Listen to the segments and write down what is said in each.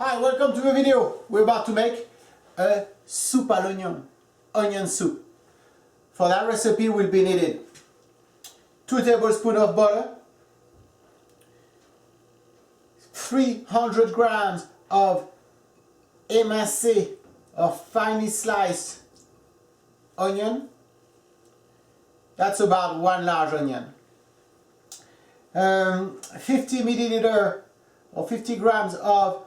Hi, welcome to the video. We're about to make a soupe à l'oignon, onion soup. For that recipe will be needed 2 tablespoons of butter, 300 grams of émincer or finely sliced onion. That's about 1 large onion. 50 milliliter or 50 grams of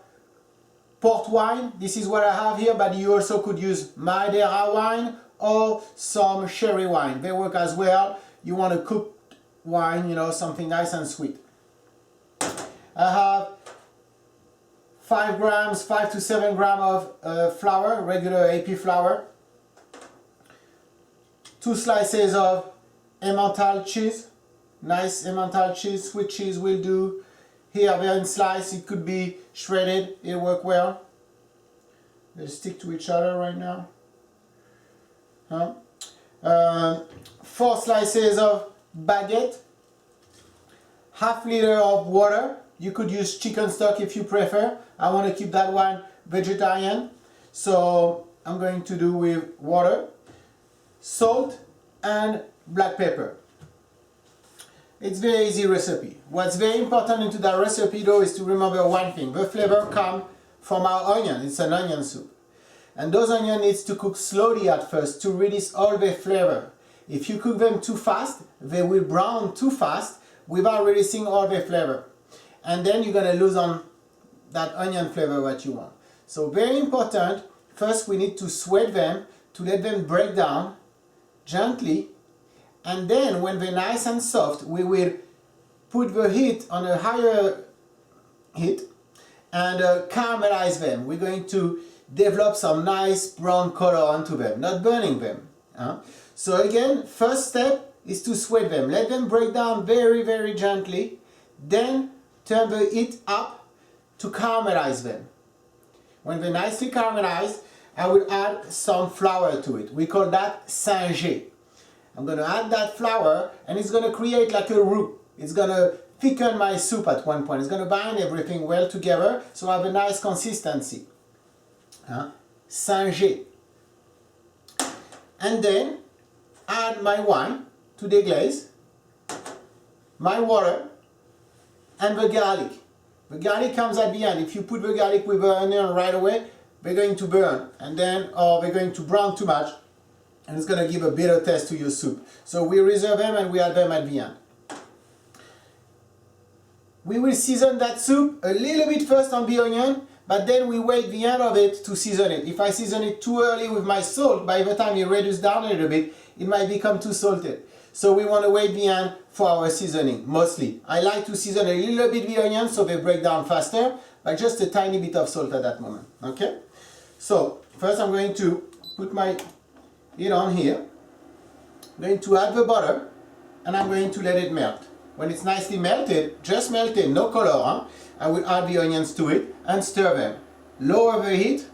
port wine. This is what I have here, but you also could use Madeira wine or some sherry wine. They work as well. You want a cooked wine, something nice and sweet. I have 5 to 7 grams of flour, regular AP flour. 2 slices of Emmenthale cheese. Nice Emmenthale cheese, sweet cheese will do. Here they're in slice, it could be shredded, it'll work well. They stick to each other right now. 4 slices of baguette, half liter of water. You could use chicken stock if you prefer. I want to keep that one vegetarian, so I'm going to do with water, salt and black pepper. It's very easy recipe. What's very important into that recipe though is to remember one thing. The flavor comes from our onion. It's an onion soup. And those onions needs to cook slowly at first to release all their flavor. If you cook them too fast, they will brown too fast without releasing all their flavor. And then you're going to lose on that onion flavor what you want. So very important, first we need to sweat them, to let them break down gently. And then when they're nice and soft, we will put the heat on a higher heat and caramelize them. We're going to develop some nice brown color onto them, not burning them. So again, first step is to sweat them. Let them break down very, very gently. Then turn the heat up to caramelize them. When they're nicely caramelized, I will add some flour to it. We call that singer. I'm going to add that flour and it's going to create like a roux. It's going to thicken my soup at one point. It's going to bind everything well together so I have a nice consistency. Singer. And then add my wine to the glaze, my water and the garlic. The garlic comes at the end. If you put the garlic with the onion right away, they're going to burn or they're going to brown too much. And it's going to give a bitter taste to your soup. So we reserve them and we add them at the end. We will season that soup a little bit first on the onion, but then we wait the end of it to season it. If I season it too early with my salt, by the time you reduce down a little bit, it might become too salted. So we want to wait the end for our seasoning, mostly. I like to season a little bit the onion so they break down faster, but just a tiny bit of salt at that moment. Okay? So first I'm going to put my it on here. I'm going to add the butter and I'm going to let it melt. When it's nicely melted, just melted, no color, I will add the onions to it and stir them. Lower the heat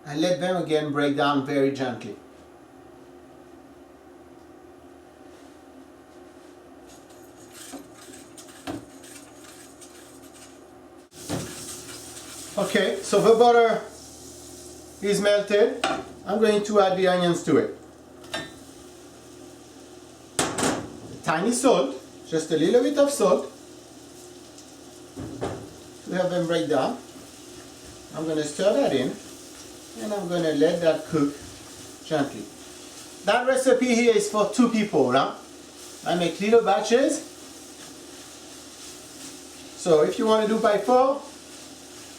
and let them again break down very gently. Okay, so the butter is melted. I'm going to add the onions to it. Tiny salt, just a little bit of salt to help them break down. I'm going to stir that in and I'm going to let that cook gently. That recipe here is for 2 people. I make little batches. So if you want to do by 4,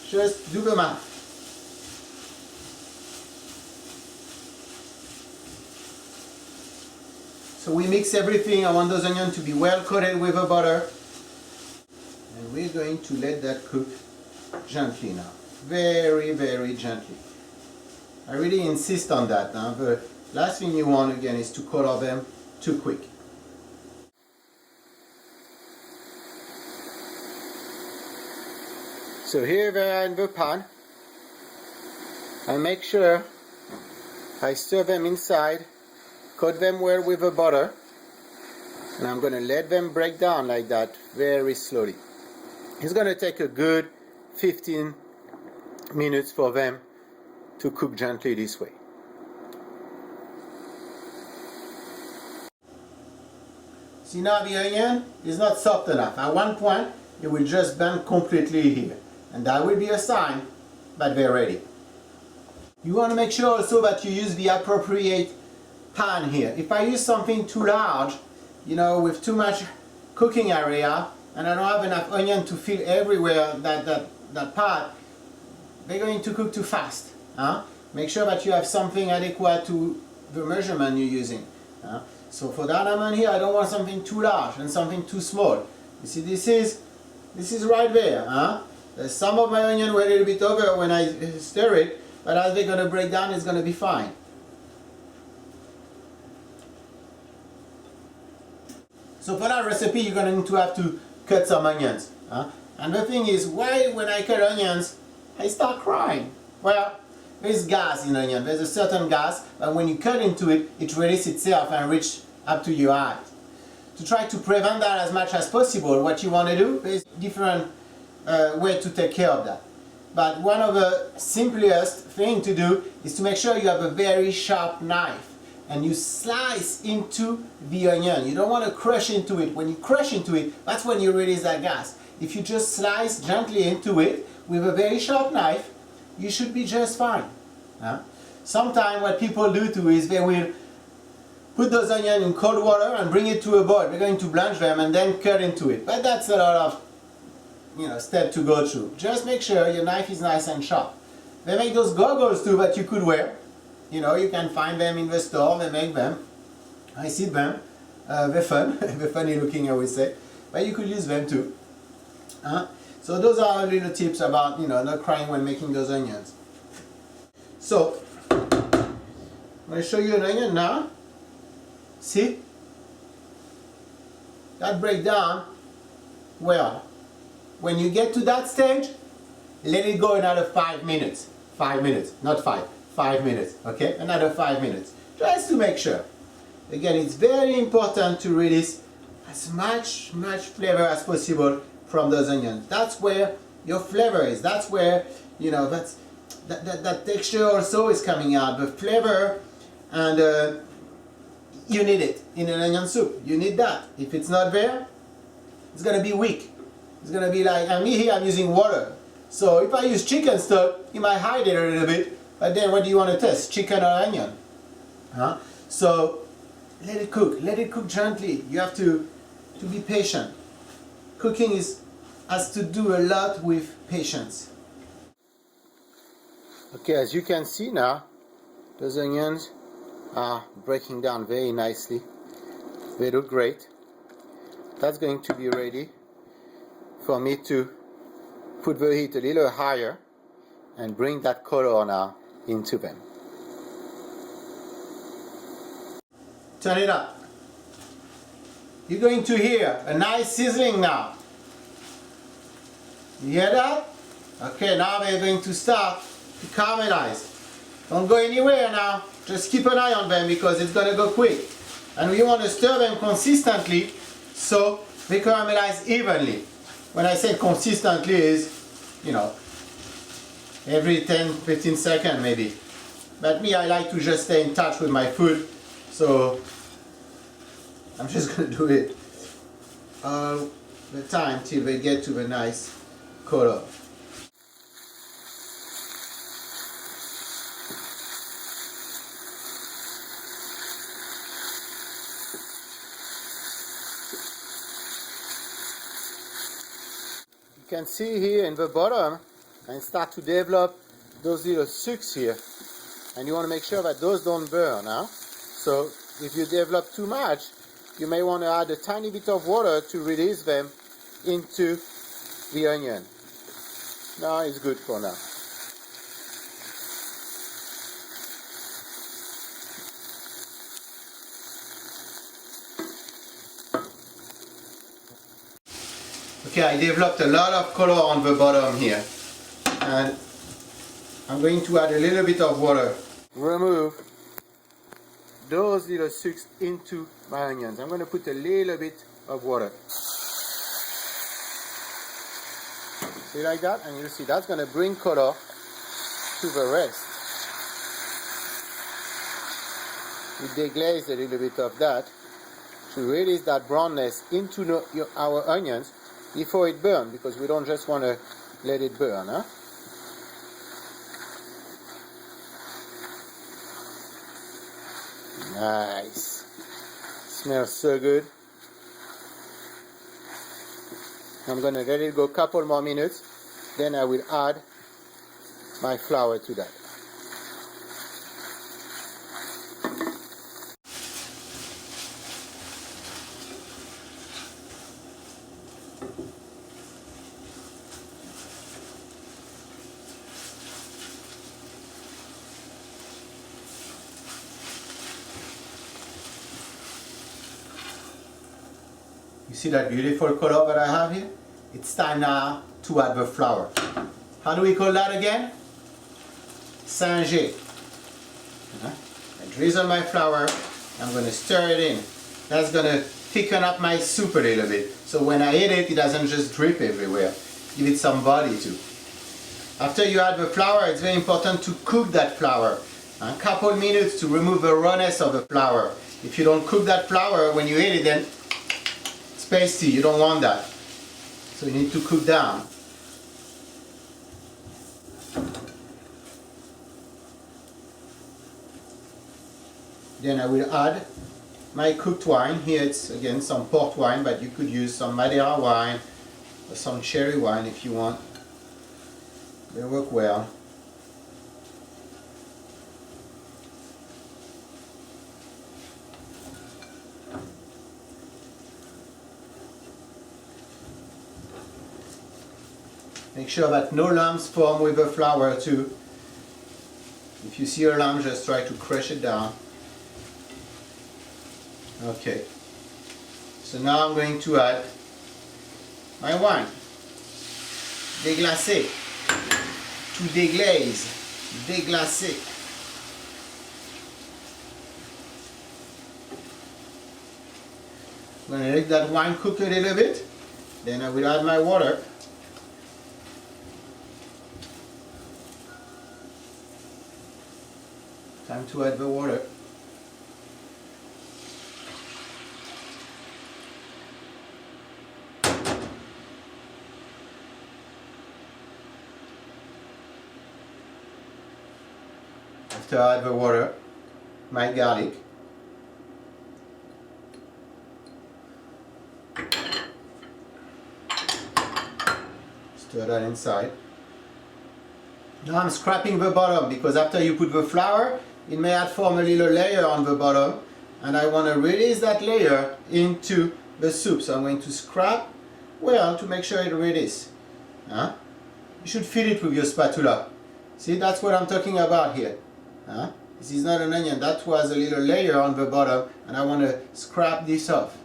just do the math. So we mix everything. I want those onions to be well coated with the butter. And we're going to let that cook gently now. Very, very gently. I really insist on that. The last thing you want again is to color them too quick. So here they are in the pan. I make sure I stir them inside. Coat them well with the butter and I'm going to let them break down like that very slowly. It's going to take a good 15 minutes for them to cook gently this way. See, now the onion is not soft enough. At one point, it will just bend completely here. And that will be a sign that they're ready. You want to make sure also that you use the appropriate pan here. If I use something too large, you know, with too much cooking area, and I don't have enough onion to fill everywhere that part, they're going to cook too fast. Make sure that you have something adequate to the measurement you're using. So for that amount here, I don't want something too large and something too small. You see, this is right there. Some of my onion were a little bit over when I stir it, but as they're going to break down, it's going to be fine. So for that recipe, you're going to have to cut some onions. And the thing is, why when I cut onions, I start crying? Well, there's gas in onion. There's a certain gas, but when you cut into it, it releases itself and reach up to your eyes. To try to prevent that as much as possible, what you want to do is different way to take care of that. But one of the simplest thing to do is to make sure you have a very sharp knife and you slice into the onion. You don't want to crush into it. When you crush into it, that's when you release that gas. If you just slice gently into it with a very sharp knife, you should be just fine. Sometimes what people do too is they will put those onions in cold water and bring it to a boil. They're going to blanch them and then cut into it. But that's a lot of step to go through. Just make sure your knife is nice and sharp. They make those goggles too that you could wear. You can find them in the store. They make them. I see them. They're fun. They're funny looking, I would say. But you could use them too. So those are little tips about not crying when making those onions. So I'm going to show you an onion now. See? That break down well. When you get to that stage, let it go another 5 minutes. 5 minutes, not 5. 5 minutes, okay? Another 5 minutes, just to make sure. Again, it's very important to release as much flavor as possible from those onions. That's where your flavor is. That's where, that texture also is coming out. The flavor, and you need it in an onion soup. You need that. If it's not there, it's going to be weak. It's going to be like, and me here, I'm using water. So if I use chicken stock, you might hide it a little bit. But then what do you want to test? Chicken or onion? So let it cook. Let it cook gently. You have to be patient. Cooking has to do a lot with patience. Okay, as you can see now, those onions are breaking down very nicely. They look great. That's going to be ready for me to put the heat a little higher and bring that color now into them. Turn it up. You're going to hear a nice sizzling now. You hear that? Okay, now they're going to start to caramelize. Don't go anywhere now. Just keep an eye on them because it's going to go quick. And we want to stir them consistently so they caramelize evenly. When I say consistently is, every 10-15 seconds maybe. But me, I like to just stay in touch with my food. So I'm just going to do it all the time till they get to the nice color. You can see here in the bottom and start to develop those little sucks here, and you want to make sure that those don't burn. So if you develop too much, you may want to add a tiny bit of water to release them into the onion. Now it's good for now. Okay, I developed a lot of color on the bottom here, and I'm going to add a little bit of water. Remove those little sucks into my onions. I'm going to put a little bit of water. See like that? And you'll see that's going to bring color to the rest. We deglaze a little bit of that to release that brownness into our onions before it burns, because we don't just want to let it burn. Huh? Nice. Smells so good. I'm going to let it go a couple more minutes, then I will add my flour to that. You see that beautiful color that I have here? It's time now to add the flour. How do we call that again? Singer. I drizzle my flour. I'm going to stir it in. That's going to thicken up my soup a little bit. So when I eat it, it doesn't just drip everywhere. Give it some body too. After you add the flour, it's very important to cook that flour. A couple minutes to remove the rawness of the flour. If you don't cook that flour, when you eat it, then it's pasty. You don't want that. So you need to cook down. Then I will add my cooked wine. Here it's again some port wine, but you could use some Madeira wine or some cherry wine if you want. They work well. Make sure that no lumps form with the flour too. If you see a lump, just try to crush it down. Okay. So now I'm going to add my wine. Déglacer. To déglaze. Déglacer. I'm going to let that wine cook a little bit. Then I will add my water. Time to add the water. After I add the water, my garlic. Stir that inside. Now I'm scraping the bottom because after you put the flour, it may form a little layer on the bottom, and I want to release that layer into the soup. So I'm going to scrap well to make sure it releases. You should feel it with your spatula. See, that's what I'm talking about here. This is not an onion. That was a little layer on the bottom, and I want to scrap this off.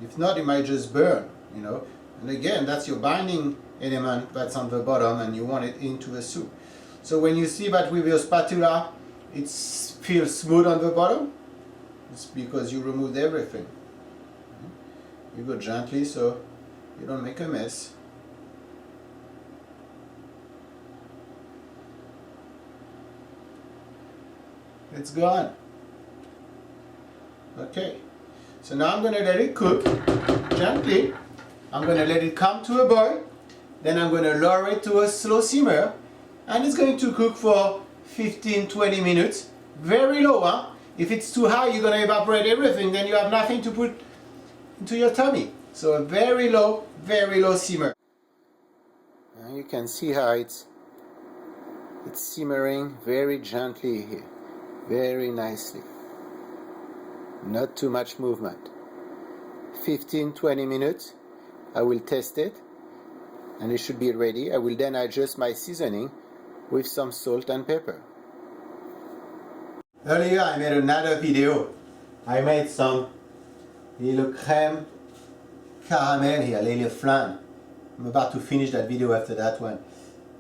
If not, it might just burn, you know. And again, that's your binding element that's on the bottom, and you want it into the soup. So when you see that with your spatula it feels smooth on the bottom, it's because you removed everything. You go gently so you don't make a mess. It's gone. Okay, so now I'm going to let it cook gently. I'm going to let it come to a boil. Then I'm going to lower it to a slow simmer, and it's going to cook for 15-20 minutes. Very low, huh? If it's too high, you're going to evaporate everything, then you have nothing to put into your tummy. So a very low simmer. And you can see how it's simmering very gently here, very nicely. Not too much movement. 15-20 minutes. I will test it, and it should be ready. I will then adjust my seasoning with some salt and pepper. Earlier I made another video. I made some little crème caramel here, little flan. I'm about to finish that video after that one.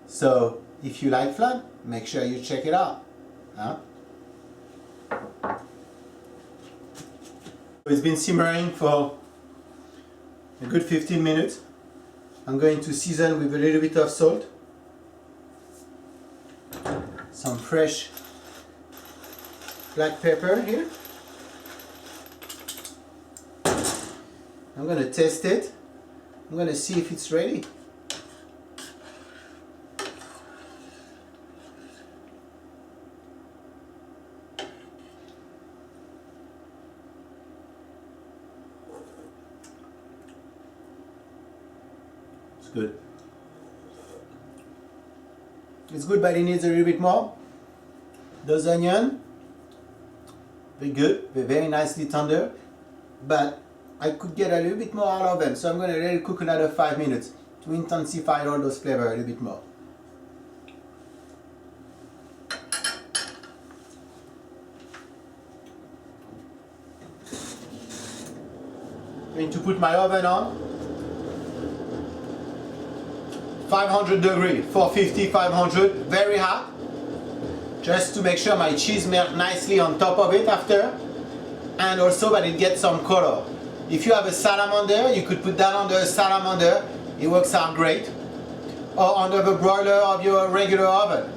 So if you like flan, make sure you check it out. It's been simmering for a good 15 minutes. I'm going to season with a little bit of salt, some fresh black pepper here. I'm going to test it. I'm going to see if it's ready. It's good. It's good, but it needs a little bit more. Those onions, they're good. They're very nicely tender, but I could get a little bit more out of them, so I'm going to let it cook another 5 minutes to intensify all those flavors a little bit more. I'm going to put my oven on 500 degrees, 450, 500, very hot, just to make sure my cheese melts nicely on top of it after, and also that it gets some color. If you have a salamander, you could put that under a salamander, it works out great, or under the broiler of your regular oven.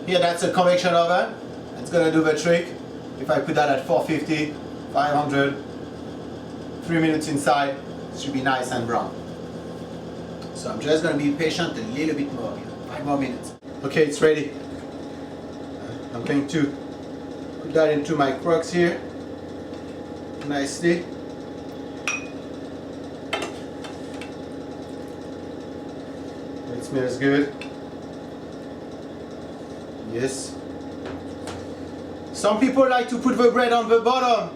Here that's a convection oven, it's going to do the trick. If I put that at 450, 500, 3 minutes inside, it should be nice and brown. So I'm just going to be patient a little bit more here, 5 more minutes. Okay, it's ready. I'm going to put that into my crux here, nicely. It smells good. Yes. Some people like to put the bread on the bottom,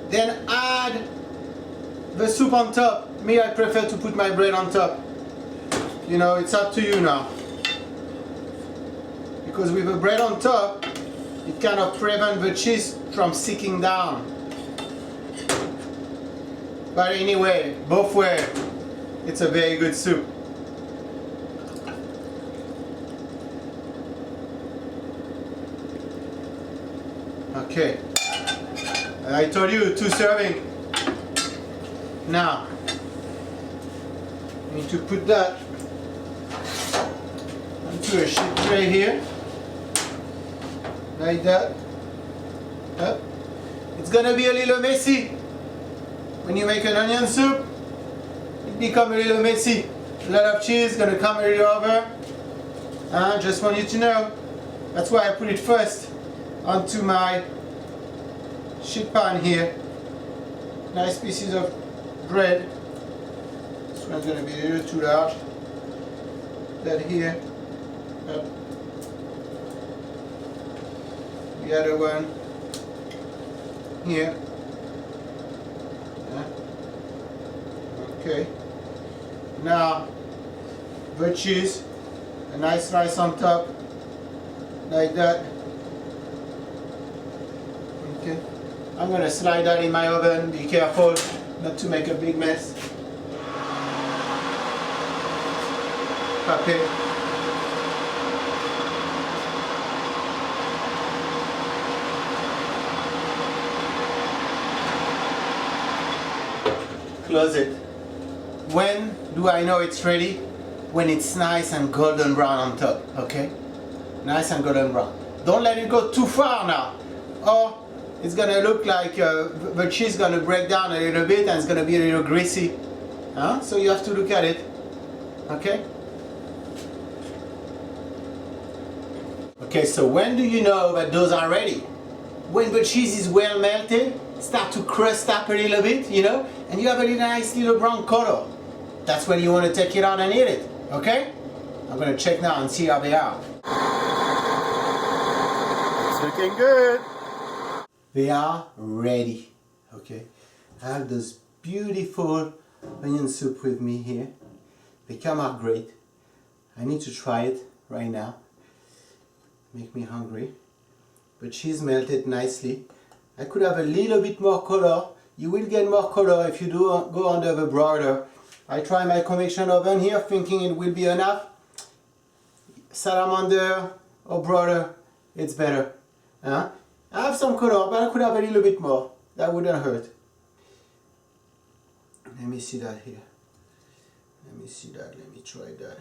then add the soup on top. Me, I prefer to put my bread on top. You know, it's up to you now. Because with the bread on top, it kind of prevents the cheese from sticking down. But anyway, both ways, it's a very good soup. Okay, I told you 2 servings. Now, you need to put that onto a sheet tray here, like that. It's gonna be a little messy. When you make an onion soup, it becomes a little messy. A lot of cheese gonna come a little over. Just want you to know. That's why I put it first onto my sheet pan here. Nice pieces of bread. This one's gonna be a little too large. That here. Up. The other one here. Okay. Now the cheese, a nice slice on top, like that. Okay. I'm gonna slide that in my oven. Be careful not to make a big mess. Okay. Close it. When do I know it's ready? When it's nice and golden brown on top, okay? Nice and golden brown. Don't let it go too far now, or it's gonna look like the cheese gonna break down a little bit and it's gonna be a little greasy. So you have to look at it, okay? Okay, so when do you know that those are ready? When the cheese is well melted, start to crust up a little bit, you know, and you have a nice little brown color. That's when you want to take it out and eat it, okay? I'm going to check now and see how they are. It's looking good. They are ready, okay? I have this beautiful onion soup with me here. They come out great. I need to try it right now. Make me hungry. The cheese melted nicely. I could have a little bit more color. You will get more color if you do go under the broiler. I try my convection oven here thinking it will be enough. Salamander or broiler, it's better. I have some color, but I could have a little bit more. That wouldn't hurt. Let me see that here. Let me see that. Let me try that.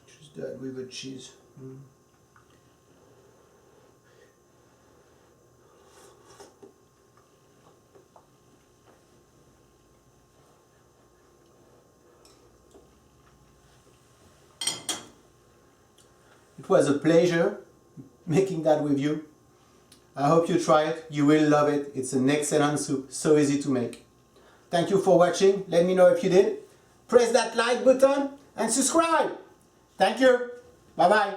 Just that with the cheese. It was a pleasure making that with you. I hope you try it. You will love it. It's an excellent soup. So easy to make. Thank you for watching. Let me know if you did. Press that like button and subscribe. Thank you. Bye bye.